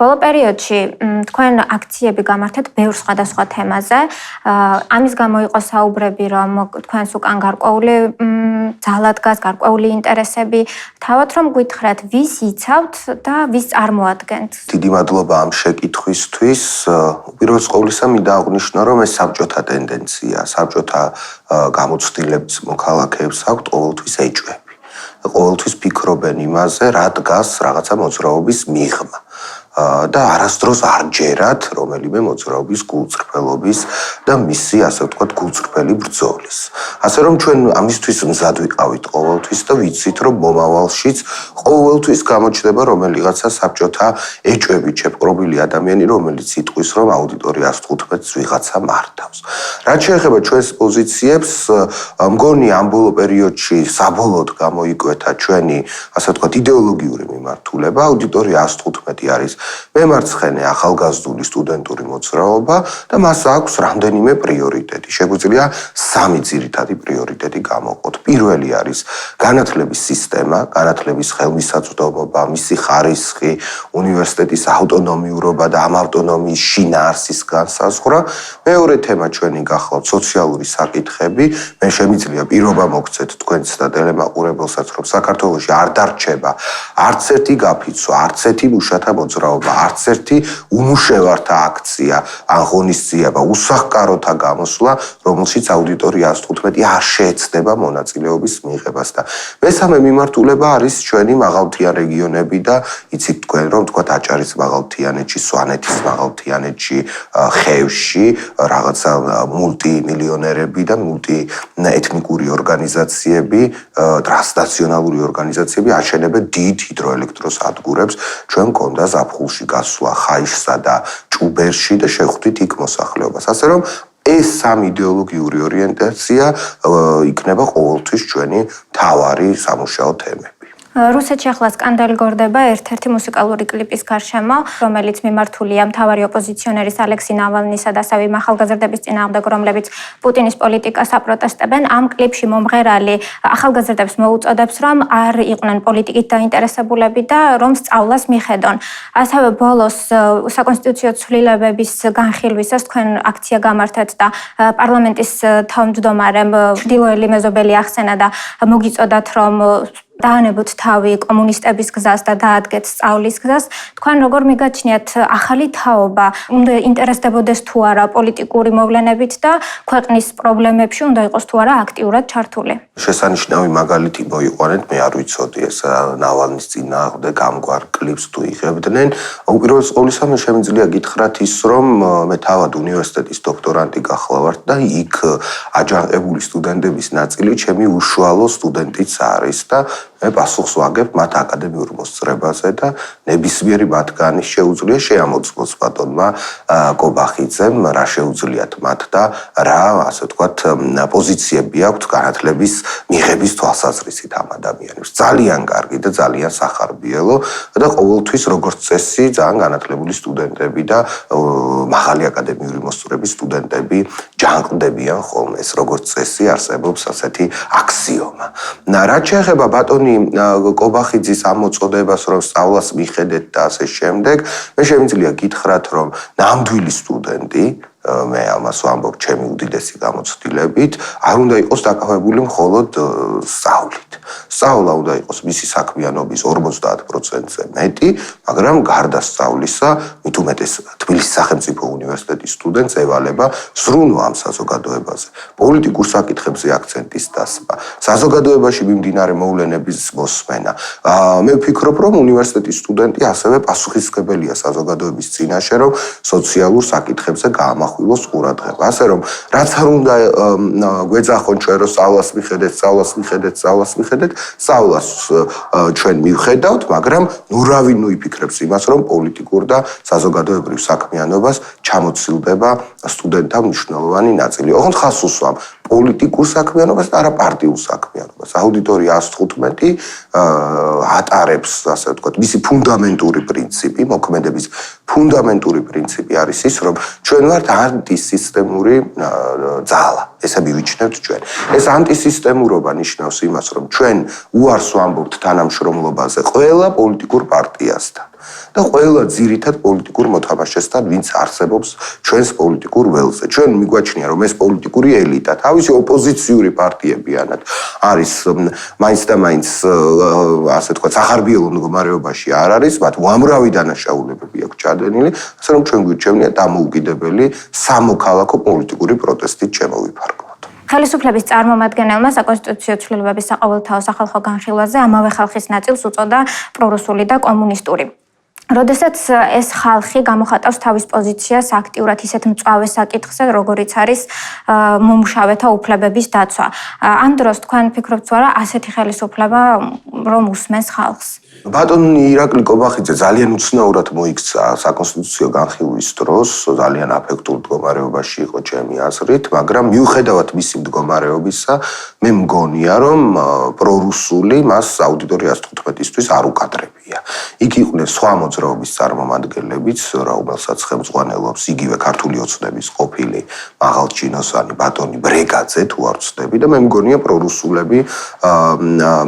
ბოლო პერიოდში თქვენ აქციები გამართეთ ბევრ სხვადასხვა თემაზე. ამის გამო იყო საუბრები, რომ თქვენს უკან გარკვეული ძალა დგას, გარკვეული ინტერესები. თავად რომ გითხრათ, ვის იცავთ და ვის წარმოადგენთ? დიდი მადლობა ამ შეკითხვისთვის. უპირველეს ყოვლისა მინდა აღვნიშნო, რომ ეს საბჭოთა ტენდენცია, საბჭოთა გამოცდილების მოქალაქეებს აქვთ ყოველთვის ეჭვები. ყოველთვის ფიქრობენ იმაზე, რა დგას რაღაცა მოძრაობის მიღმა. და არასდროს არ ჯერათ რომელიმე მოძრაობის გულწრფელობის და მისი, ასე ვთქვათ, გულწრფელი ბრძოლის. ასე რომ ჩვენ ამისთვის მზად ვიყავით ყოველთვის და ვიცით, რომ მომავალშიც ყოველთვის გამოჩნდება რომელიღაცა საბჭოთა ეჭვებით შეპყრობილი ადამიანი, რომელიც იტყვის, რომ აუდიტორიას 15-ს ვიღაცა მართავს. რაც შეეხება ჩვენს პოზიციებს, მგონი ამ ბოლო პერიოდში საბოლოოდ გამოიკვეთა ჩვენი, ასე ვთქვათ, იდეოლოგიური მიმართულება. აუდიტორია 115 არის მემარცხენე ახალგაზრდული სტუდენტური მოძრაობა და მას აქვს რამდენიმე პრიორიტეტი. შეგვიძლია 3 ძირითადი პრიორიტეტი გამოვყოთ. პირველი არის განათლების სისტემა, განათლების ხელმისაწვდომობა, მისი ხარისხი, უნივერსიტეტის ავტონომიურობა და ამ ავტონომიის შინაარსის განსაზღვრა. მეორე თემა ჩვენი გახლავთ სოციალური საკითხები. მე შემიძლია პირობა მოგცეთ თქვენს და ტელემაყურებელსაც, რომ საქართველოში არ დარჩება არც ერთი გაფიცვა, არც ერთი მუშათა მოძრაობა, არც ერთი უმუშევართა აქცია, ან ღონისძიება, უსახკაროთა გამოსვლა, რომელშიც აუდიტორია 115 არ შეეცდება მონაწილეობის მიღებას. და მესამე მიმართულება არის ჩვენი მაღალმთიან რეგიონები და იცით თქვენ, რომ თქვათ აჭარის მაღალმთიანეთში, სვანეთის მაღალმთიანეთში, ხევში რაღაცა მულტიმილიონერები და მულტიეთნიკური ორგანიზაციები, ტრანსნაციონალური ორგანიზაციები აშენებენ დიდ ჰიდროელექტროსადგურებს. ჩვენ გქონდა ზაფხულში გასვლა ხაიშსა და ჭუბერში და შევხვდით იქ მოსახლეობას. ასე რომ ეს 3 იდეოლოგიური ორიენტაცია იქნება ყოველთვის ჩვენი მთავარი სამუშაო თემები. რუსეთში ახლა სკანდალი გორდება ერთ-ერთი მუსიკალური კლიპის გარშემო, რომელიც მიმართულია მთავარი ოპოზიციონერის ალექსი ნავალნისა და ასევე ახალგაზრდების წინააღმდეგ, რომლებიც პუტინის პოლიტიკას აპროტესტებენ. ამ კლიპში მომღერალი ახალგაზრდებს მოუწოდებს, რომ არ იყვნენ პოლიტიკით დაინტერესებულები და რომ სწავლას მიხედონ. ასევე ბოლოს საკონსტიტუციო ცვლილებების განხილვისას თქვენ აქცია გამართეთ და პარლამენტის თავმჯდომარემ ჩრდილოელი მეზობელი ახსენა და მოგიწოდათ, რომ დაანებოთ თავი კომუნისტების გზას და დაადგეთ სწავლის გზას. თქვენ როგორ მიგაჩნიათ ახალი თაობა, უნდა ინტერესდებოდეს თუ არა პოლიტიკური მოვლენებით და ქვეყნის პრობლემებში უნდა იყოს თუ არა აქტიურად ჩართული? შესანიშნავი მაგალითი მოიყვანეთ, მე არ ვიცოდი ეს ნავალნის წინააღმდეგ ამგვარ კლიპს თუ იღებდნენ. უპირველეს ყოვლისა მე შემიძლია გითხრათ ის, რომ მე თავად უნივერსიტეტის დოქტორანტი გახლავართ და იქ აჯანყებული სტუდენტების ნაწილი ჩემი უშუალო სტუდენტიც არის და მე პასუხს ვაგებ მათ აკადემიურ მოსწრებაზე და ნებისმიერი მათგანი შეუძლია შეამოწმოს ბატონმა კობახიძემ, რა შეუძლიათ მათ და რა, ასე ვთქვათ, პოზიციები აქვთ განათლების მიღების თვალსაზრისით ამ ადამიანებს. ძალიან კარგი და ძალიან სახარბიელო და ყოველთვის როგორც წესი ძალიან განათლებული სტუდენტები და მაღალი აკადემიური მოსწრების სტუდენტები ჯანყდებიან ხოლმე. ეს როგორც წესი არსებობს ასეთი აქსიომა. რაც შეეხება ბატონი კობახიძის ამ მოწოდებას, რომ სწავლას მიხედეთ და ასე შემდეგ, მე შემიძლია გითხრათ, რომ ნამდვილი სტუდენტი, მე ამას ვამბობ ჩემი უდიდესი გამოცდილებით, არ უნდა იყოს დაკავებული მხოლოდ სწავლით. სწავლა უნდა იყოს მისი საქმიანობის 50%-ზე მეტი, მაგრამ გარდა სწავლისა, მით უმეტეს თბილისის სახელმწიფო უნივერსიტეტის სტუდენტს ევალება ზრუნვა ამ საზოგადოებაზე, პოლიტიკურ საკითხებზე აქცენტის დასმა, საზოგადოებაში მიმდინარე მოვლენების მოსმენა. მე ვფიქრობ, რომ უნივერსიტეტის სტუდენტი ასევე პასუხისმგებელია საზოგადოების წინაშე, რომ სოციალურ საკითხებზე გაამახვილოს ყურადღება. ასე რომ რაც არ უნდა გვეძახონ ჩვენ, რომ სწავლას მიხედეთ, სწავლას ჩვენ მივხედავთ, მაგრამ ნურავინ იფიქრებს იმას, რომ პოლიტიკურ და საზოგადოებრივ საქმიანობას ჩამოცილდება სტუდენტთა მნიშვნელოვანი ნაწილი. ოღონდ ხას უსვამ პოლიტიკურ საქმიანობას და არა პარტიულ საქმიანობას. აუდიტორია 115 ატარებს, ასე ვთქვათ, მისი ფუნდამენტური პრინციპი, მოქმედების ფუნდამენტური პრინციპი არის ის, რომ ჩვენ ვართ ანტისისტემური ძალა. ესა მივიჩნევთ ჩვენ. ეს ანტისისტემურობა ნიშნავს იმას, რომ ჩვენ უარს ვამბობთ თანამშრომლობაზე ყველა პოლიტიკურ პარტიასთან. და ყველა ძირითად პოლიტიკურ მოთამაშესთან, ვინც არსებობს ჩვენს პოლიტიკურ ველზე. ჩვენ მიგვაჩნია, რომ ეს პოლიტიკური ელიტა, თავისი ოპოზიციური პარტიებიანად არის მაინც და მაინც ასე თქვა, სახარბიელო მდგომარეობაში არ არის, მათ უამრავი დანაშაულებები აქვს ჩადენილი, ასე რომ ჩვენ გვირჩევნია დამოუკიდებელი სამოქალაქო პოლიტიკური პროტესტით შემოვიფარგლოთ. ხელისუფლების წარმომადგენელმა საკონსტიტუციო ცვლილებების საყოველთაო სახალხო განხილვაზე ამავე ხალხის ნაწილს უწოდა პრორუსული და კომუნისტური. როდესაც ეს ხალხი გამოხატავს თავის პოზიციას აქტიურად ისეთ მწვავე საკითხზე, როგორიც არის მომუშავეთა უფლებების დაცვა. ამ დროს თქვენ ფიქრობთ თუ არა ასეთი ხელისუფლება რომ უსმენს ხალხს? ბატონი ირაკლი კობახიძე ძალიან უცნაურად მოიქცა საკონსტიტუციო განხილვის დროს, ძალიან აფექტურ მდგომარეობაში იყო ჩემი აზრით, მაგრამ მიუხედავად მისი მდგომარეობისა, მე მგონია, რომ პრორუსული მას აუდიტორიას 15-ისთვის არ უკადრებია. იქ იყვნენ სხვა მოძრაობის წარმომადგენლებიც, რომელსაც ხელმძღვანელობს იგივე ქართული ოცნების ყოფილი მაღალჩინოსანი ბატონი ბრეგაძე, თუ არ ვცდები და მე მგონია პრორუსულები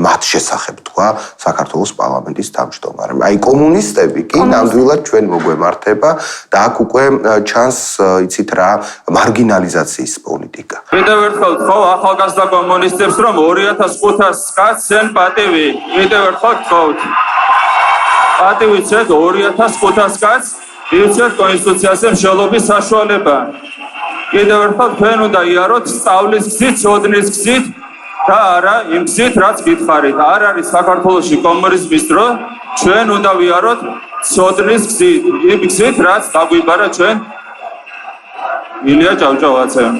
მათ შესახებ თქვა საქართველოს პარლამენტის თავმჯდომარე. აი კომუნისტები კი ნამდვილად ჩვენ მოგვემართება და აქ უკვე ჩანს, იცით რა, მარგინალიზაციის პოლიტიკა. კიდევ ერთხელ თხოვ ახალგაზრდა კომუნისტებს, რომ 2500 კაცს სენ პატივი. კიდევ ერთხელ თხოვთ. პატივი ცეთ 2500 კაცს, იცით კონსტიტუციაზე მსჯელობის საშუალება. კიდევ ერთხელ თქვენ უნდა იაროთ სწავლის გზით, ცოდნის გზით და არა იმ გზით, რაც გითხარით. არ არის საქართველოში კომუნიზმის დრო, ჩვენ უნდა ვიაროთ ცოდნის გზით, იმ გზით, რაც დაგვიბარა ჩვენ ილია ჭავჭავაძემ.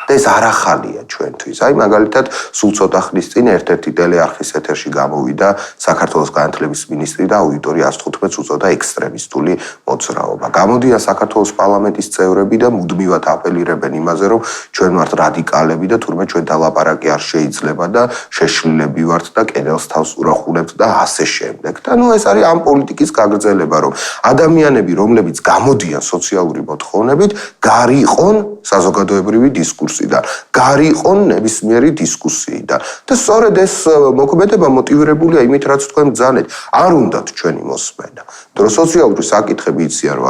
და ეს არ ახალია ჩვენთვის. აი მაგალითად, სულ ცოტა ხნის წინ ერთ-ერთი ტელეარხის ეთერში გამოვიდა საქართველოს განათლების მინისტრი და აუდიტორია 115-ს უწოდა ექსტრემისტული მოძრაობა. გამოდიან საქართველოს პარლამენტის წევრები და მუდმივად აპელირებენ იმაზე, რომ ჩვენ ვართ რადიკალები და თურმე ჩვენ დალაპარაკი არ შეიძლება და შეშლილები ვართ და კედელს თავს ურახუნებთ და ასე შემდეგ. და ნუ ეს არის ამ პოლიტიკის გაგრძელება, რომ ადამიანები, რომლებიც გამოდიან სოციალური მოთხოვნებით, გარიყონ საზოგადოებრივი დისკურსი. გარიყონ ნებისმიერი დისკუსიიდან და სწორედ ეს მოქმედება მოტივირებულია იმით, რაც თქვენ ბრძანეთ. არ უნდათ ჩვენი მოსმენა. რომ სოციალური საკითხები იციან, რომ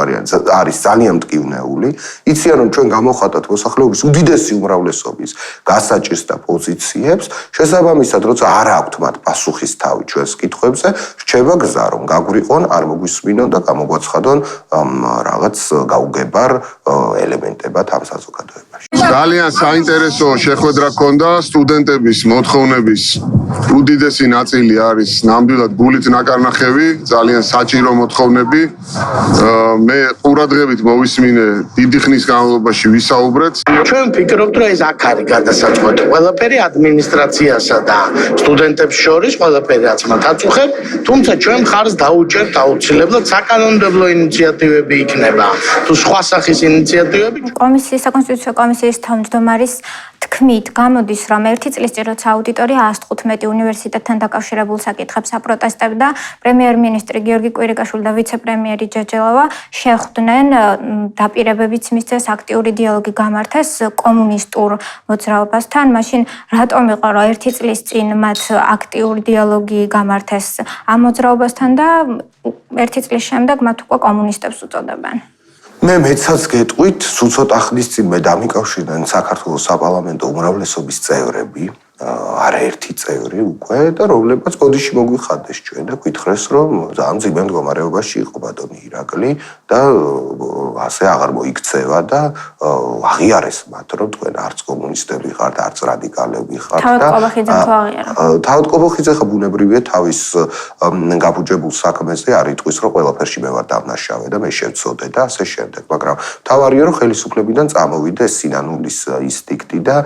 არის ძალიან მტკივნეული, იციან, რომ ჩვენ გამოხატავთ მოსახლეობის უდიდესი უმრავლესობის გასაჭირს და პოზიციებს, შესაბამისად, როცა არ აქვთ მათ პასუხის თავი ჩვენს კითხვებზე, რჩება გზა, რომ გაგვრიყონ, არ მოგვისმინონ და გამოგვაცხადონ რაღაც გაუგებარ ელემენტებად ამ საზოგადოებაში. ძალიან საინტერესო შეხვედრა ჰქონდა სტუდენტების მოთხოვნების უდიდესი ნაწილი არის ნამდვილად გულით ნაკარნახევი, ძალიან საჭირო მოთხოვნები. მე ყურადღებით მოვისმინე დიდი ხნის განმავლობაში ვისაუბრეთ. ჩვენ ვფიქრობთ, რომ ეს აქ არის გადასაწყვეტი. ყველაფერი ადმინისტრაციასა და სტუდენტებს შორის ყველაფერი რაც მათ აწუხებ, თუმცა ჩვენ მხარს დაუჭერთ აუცილებლად საკანონმდებლო ინიციატივები იქნება, თუ სხვა სახის ინიციატივები. საკონსტიტუციო კომისიის თავმჯდომარის თქმით, გამოდის, რომ ერთი წლის წინ, როცა აუდიტორია 115 უნივერსიტეტთან დაკავშირებულ საკითხებს აპროტესტებდა, პრემიერ-მინისტრი გიორგი კვირიკაშვილი და ვიცე-პრემიერი ჯეჯელოვა შეხვდნენ დაპირებებიც მისცეს, აქტიური დიალოგი გამართეს კომუნისტურ მოძრაობასთან. მაშინ რატომ იყო, რომ ერთი წლის წინ მათ აქტიური დიალოგი გამართეს ამ მოძრაობასთან და ერთი წლის შემდეგ მათ უკვე კომუნისტებს უწოდებენ? მე მეცაც გეტყვით, სულ ცოტა ხნის წინ მე დამიკავშირდნენ საქართველოს საპარლამენტო უმრავლესობის წევრები, არაერთი წევრი უკვე და რომლებაც ბოდიში მოგვიხადეს ჩვენ და გითხრეს, რომ ძალიან ძიმე მდგომარეობაში იყო ბატონი ირაკლი და ასე აღარ მოიქცევა და აღიარეს მათ, რომ თქვენ არც კომუნისტები ხართ, არც რადიკალები ხართ და თავად კობახიძე თუ აღიარა. თავად კობახიძე ხა ბუნებრივია თავის გაფუჭებულ საქმეზე არ იტყვის, რომ ყველაფერში მე ვარ დამნაშავე და მე შევწოდე და ასე შემდეგ, მაგრამ თავარია, რომ ხელისუფლებიდან წამოვიდა სინანულის ინსტინქტი და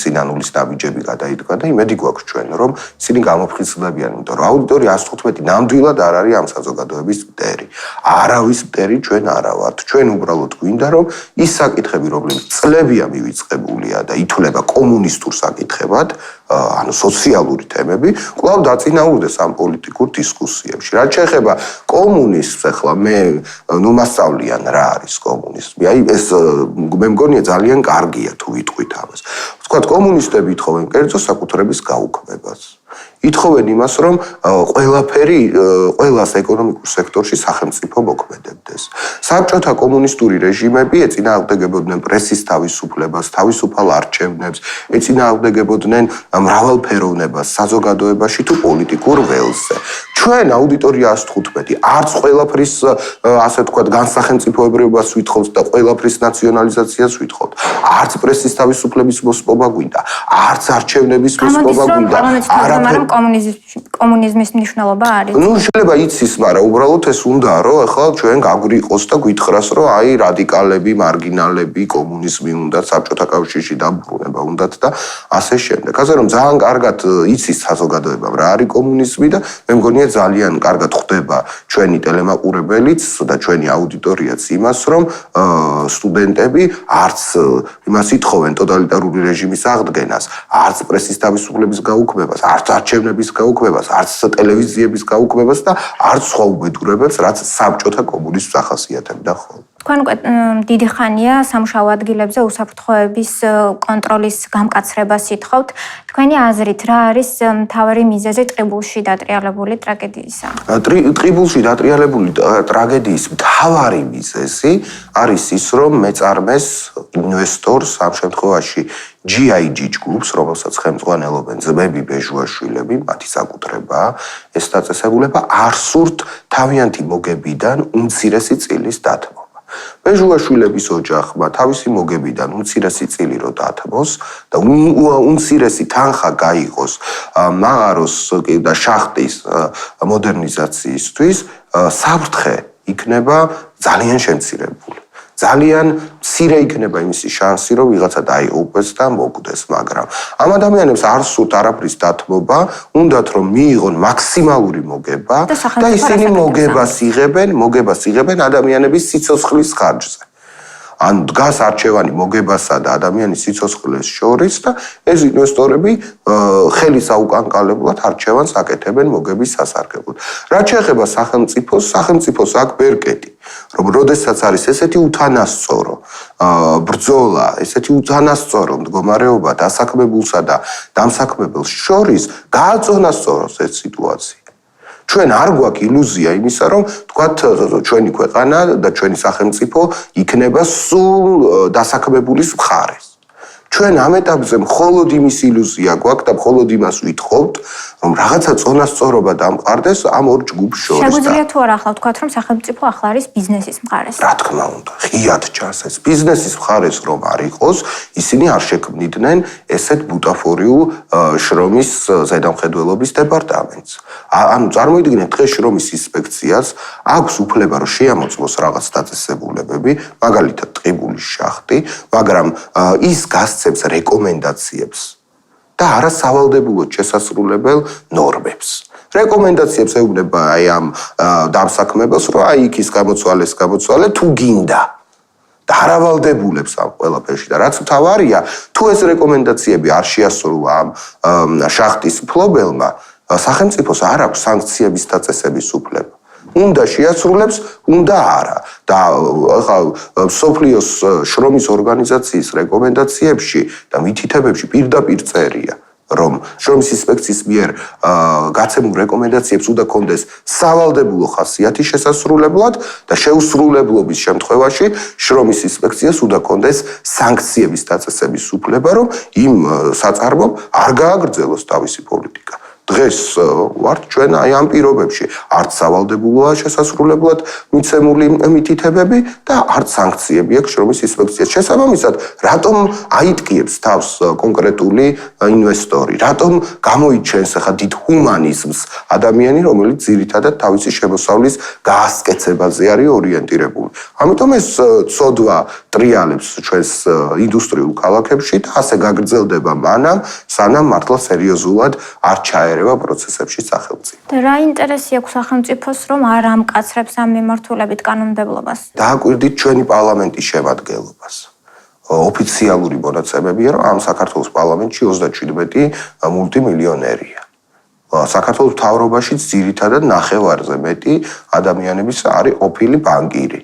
სინანულის ნაბიჯები გადაიდგა და იმედი გვაქვს ჩვენ, რომ ისინი გამოფხიზლებიან, იმიტომ რომ აუდიტორია 115 ნამდვილად არ არის ამ საზოგადოების მტერი. არავის მტერი ჩვენ არა ვართ. ჩვენ უბრალოდ გვინდა, რომ ის საკითხები, რომლებიც წლებია მივიწყებულია და ითვლება კომუნისტურ საკითხებად, ანუ სოციალური თემები, კვლავ დაწინაურდეს ამ პოლიტიკურ დისკუსიებში. რაც შეეხება კომუნიზმს, ახლა მე მასწავლიან რა არის კომუნიზმი. აი ეს მე მგონია ძალიან კარგია თუ ვიტყვით ამას. ვთქვათ, კომუნისტები ითხოვენ კერძო საკუთრების გაუქმებას. ითხოვენ იმას, რომ ყველას ეკონომიკურ სექტორში სახელმწიფო მოქმედებდეს. საბჭოთა კომუნისტური რეჟიმები ეწინააღმდეგებოდნენ პრესის თავისუფლებას, თავისუფალ არჩევნებს, ეწინააღმდეგებოდნენ მრავალფეროვნებას საზოგადოებაში თუ პოლიტიკურ ველზე. ჩვენ აუდიტორია 115 არც ყველაფრის ასე ვთქვათ განსახელმწიფოებრიობას ვითხოვთ და ყველაფრის ნაციონალიზაციას ვითხოვთ. არც პრესის თავისუფლების მოსპობა გვინდა, არც არჩევნების მოსპობა გვინდა. მაგრამ კომუნიზმის მნიშვნელობა არის. ნუ შეიძლება იცის, მაგრამ უბრალოდ ეს უნდა რომ ახლა ჩვენ გაგვიყოს და გვითხრას რომ აი რადიკალები, მარგინალები, კომუნიზმი უნდა, საბჭოთა კავშირში დამბრუნება უნდათ და ასე შემდეგ. ასე რომ ძალიან კარგად იცის საზოგადოებამ რა არის კომუნიზმი და მე მგონია ძალიან კარგად ხვდება ჩვენი ტელემაყურებელიც და ჩვენი აუდიტორიაც იმას, რომ სტუდენტები არც იმას ითხოვენ ტოტალიტარული რეჟიმის აღდგენას, არც პრესის თავისუფლების გაუქმებას, არც არჩევნების გაუქმებას, არც ტელევიზიების გაუქმებას და არც სხვა უბედურებებს, რაც საბჭოთა კომუნიზმს ახასიათებდა ხოლმე. თქვენ უკვე დიდი ხანია სამუშაო ადგილებზე უსაფრთხოების კონტროლის გამკაცრებას ითხოვთ. თქვენი აზრით, რა არის მთავარი მიზეზი ტყიბულში დატრიალებული ტრაგედიისა? ტყიბულში დატრიალებული ტრაგედიის მთავარი მიზეზი არის ის, რომ მეწარმეს ინვესტორს ამ შემთხვევაში GIG ჯგუფს, რომელსაც ხელმძღვანელობენ ძმები ბეჟუაშვილები, მათი საკუთრებაა ეს დაწესებულება, არ სურთ თავიანთი მოგებიდან უმცირესი წილის დათმობა. ბეჟუაშვილების ოჯახმა თავისი მოგებიდან უმცირესი წილი რო დათმოს და უმცირესი თანხა გაიღოს მაღაროს და შახტის მოდერნიზაციისთვის, საფრთხე იქნება ძალიან შემცირებული. ძალიან მცირე იქნება იმისი შანსი, რომ ვიღაცა დაიღუპეს და მოკვდეს, მაგრამ ამ ადამიანებს არ სურთ არაფრის დათმობა, უნდათ რომ მიიღონ მაქსიმალური მოგება და ისინი მოგებას იღებენ ადამიანების სიცოცხლის ხარჯზე. ან დგას არჩევანი მოგებასა და ადამიანის სიცოცხლეს შორის და ეს ინვესტორები ხელის აუკანკალებლად არჩევანს აკეთებენ მოგების სასარგებლოდ. რაც შეეხება სახელმწიფოს აქ ბერკეტი, რომ როდესაც არის ესეთი უთანასწორო ბრძოლა, ესეთი უთანასწორო მდგომარეობა დასაქმებულსა და დამსაქმებელს შორის, გააწონასწოროს ეს სიტუაცია. ჩვენ არ გვაქვს ილუზია იმისა, რომ თქვათ ჩვენი ქვეყანა და ჩვენი სახელმწიფო იქნება სულ დასაქმებულის მხარეს. ჩვენ ამ ეტაპზე მხოლოდ იმის ილუზია გვაქვს და მხოლოდ იმას ვითხოვთ, რომ რაღაცა წონასწორობა დამყარდეს ამ ორ ჯგუფს შორის. შეგვიძლია თუ არა ახლა ვთქვათ, რომ სახელმწიფო ახლა არის ბიზნესის მხარეს? რა თქმა უნდა, ღიად ჩანს ეს. ბიზნესის მხარეს რომ არ იყოს, ისინი არ შექმნიდნენ ესეთ ბუტაფორიულ შრომის ზედამხედველობის დეპარტამენტს. ანუ წარმოიდგინეთ, დღეს შრომის ინსპექციას აქვს უფლება რომ შეამოწმოს რაღაც დაწესებულებები, მაგალითად ტყიბულის შახტი, მაგრამ ის გასცემს რეკომენდაციებს და არა სავალდებულოდ შესასრულებელ ნორმებს. რეკომენდაციებს ეუბნება აი ამ დამსაქმებელს, რომ აი იქ ის გამოცვალე თუ გინდა. და არავალდებულებს ამ ყველაფერში და რაც მთავარია, თუ ეს რეკომენდაციები არ შეასრულა ამ შახტის მფლობელმა, სახელმწიფოს არ აქვს სანქციების დაწესების უფლება. უნდა შეასრულებს, უნდა არა. და ახლა სოფლიოს შრომის ორგანიზაციის რეკომენდაციებში და მითითებებში პირდაპირ წერია, რომ შრომის ინსპექციის მიერ გაცემულ რეკომენდაციებს უნდა კონდეს სავალდებულო ხასიათი შესასრულებლად და შეუსრულებლობის შემთხვევაში შრომის ინსპექციას უნდა კონდეს სანქციების დაწესების უფლება, რომ იმ საწარმომ არ გააგრძელოს თავისი პოლიტიკა. დღეს ვართ ჩვენ აი ამ პირობებში, არც სავალდებულოა შესასრულებლად მიცემული მითითებები და არც სანქციები აქვს შრომის ინსპექციას. შესაბამისად, რატომ აიტკიებს თავს კონკრეტული ინვესტორი? რატომ გამოიჩენს ახლა დიდ ჰუმანიზმს ადამიანი, რომელიც ძირითადად თავისი შემოსავლის გაასკეცებაზე არის ორიენტირებული? ამიტომ ეს ცოდვა ტრიალებს ჩვენს ინდუსტრიულ ქალაქებში და ასე გაგრძელდება მანამ, სანამ მართლა სერიოზულად არ ჩაერევა პროცესებში სახელმწიფო. და რა ინტერესი აქვს სახელმწიფოს, რომ არ ამკაცრებს ამ მიმართულებით კანონმდებლობას? დააკვირდით ჩვენი პარლამენტის შემადგენლობას. ოფიციალური მონაცემებია, რომ ამ საქართველოს პარლამენტში 37 მულტიმილიონერია. საქართველოს მთავრობაშიც ძირითადად ნახევარზე მეტი ადამიანების არის ყოფილი ბანკირი.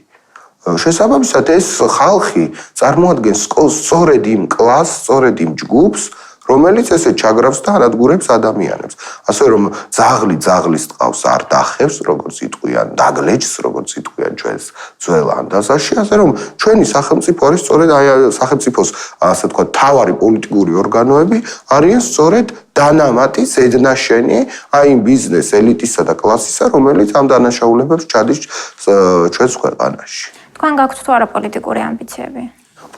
შესაბამისად ეს ხალხი წარმოადგენს სწორედ იმ კლასს, სწორედ იმ ჯგუფს, რომელიც ესე ჩაგრავს და ანადგურებს ადამიანებს. ასე რომ ძაღლის ტყავს არ დახევს, როგორც იტყვიან, დაგლეჯს, როგორც იტყვიან ჩვენს ძველ ანდაზაში, ასე რომ ჩვენი სახელმწიფო არის სწორედ აი სახელმწიფოს ასე თქვა თავარი პოლიტიკური ორგანოები არიან სწორედ დანამატი ზედნაშენი აი იმ ბიზნეს ელიტისა და კლასისა, რომელიც ამ დანაშაულებებს ჩადის ჩვენს ქვეყანაში. თქვენ გაქვთ თუ არა პოლიტიკური ამბიციები?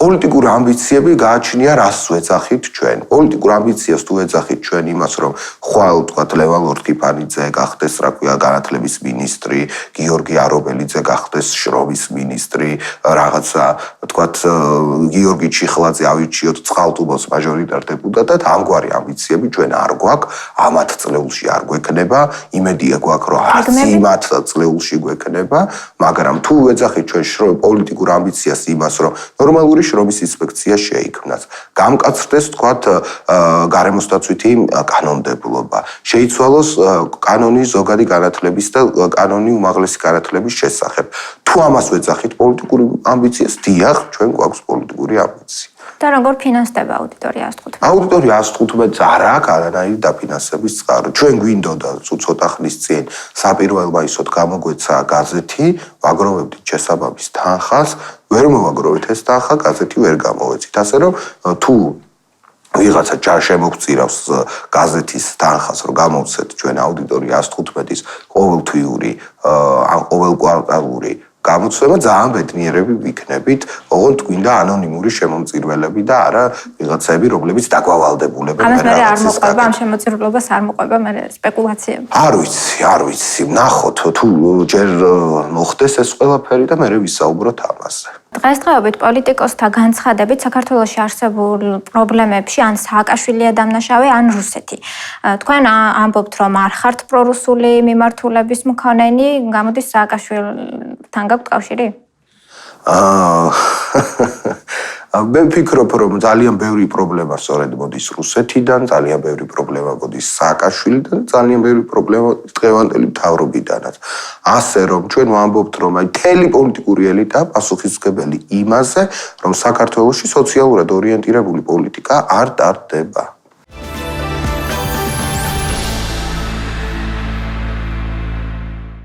პოლიტიკური ამბიციები გააჩნია რას ვეძახით ჩვენ. პოლიტიკურ ამბიციას თუ ვეძახით ჩვენ იმას, რომ ხვალ თქვათ ლევან ლორთქიფანიძე გახდეს, რა ქვია, განათლების მინისტრი, გიორგი არობელიძე გახდეს შრომის მინისტრი, რაღაცა თქვათ გიორგი ჩიხლაძე ავირჩიოთ წყალტუბოს მაჟორიტარ დეპუტატად, ამგვარი ამბიციები ჩვენ არ გვაქვს, ამათ წლეულში არ გვექნება, იმედია გვაქვს, რომ 100 წლეულში გვექნება, მაგრამ თუ ვეძახით ჩვენ პოლიტიკურ ამბიციას იმას, რომ ნორმალური შრომის ინსპექცია შეიქმნას. გამკაცრდეს თქვათ გარემოსდაცვითი კანონმდებლობა. შეიცვალოს კანონი ზოგადი განათლების და კანონი უმაღლესი განათლების შესახებ. თუ ამას ვეძახით პოლიტიკური ამბიციას, დიახ, ჩვენ გვაქვს პოლიტიკური ამბიცია. და როგორ ფინანსდება აუდიტორია 115? აუდიტორია 115 არ აქვს არანაირი დაფინანსების წყარო. ჩვენ გვინდოდა ცოტა ხნის წინ საპირველ მაისოდ გამოგვეცა გაზეთი, ვაგროვებდით შესაბამის თანხას, ვერ მოვაგროვეთ ეს თანხა, გაზეთი ვერ გამოვეცით. ასე რომ თუ ვიღაცა შემოგწირავს გაზეთის თანხას, რომ გამოვცეთ ჩვენ აუდიტორია 115-ის ყოველთვიური ან ყოველკვარტალური გამოცემა, ძალიან ბედნიერები ვიქნებით, ოღონდ გვინდა ანონიმური შემომწირველები და არა ვიღაცები, რომლებიც დაგვავალდებულებენ. ამას მე არ მოყვება, ამ შემოწირულობას არ მოყვება მე სპეკულაციები. არ ვიცი, ნახოთ, თუ ჯერ მოხდეს ეს ყველაფერი და მე ვისაუბროთ ამაზე. დღესდღეობით პოლიტიკოსთა განცხადებით საქართველოში არსებულ პრობლემებში ან სააკაშვილია დამნაშავე, ან რუსეთი. თქვენ ამბობთ, რომ არ ხართ პრორუსული მიმართულების მქონენი, გამოდის სააკაშვილთან გაქვთ კავშირი? მე ვფიქრობ, რომ ძალიან ბევრი პრობლემა სწორედ მოდის რუსეთიდან, ძალიან ბევრი პრობლემა მოდის სააკაშვილიდან, ძალიან ბევრი პრობლემა დღევანდელი მთავრობიდანაც. ასე რომ ჩვენ ვამბობთ, რომ აი მთელი პოლიტიკური ელიტა პასუხისმგებელი იმაზე, რომ საქართველოში სოციალურად ორიენტირებული პოლიტიკა არ ტარდება.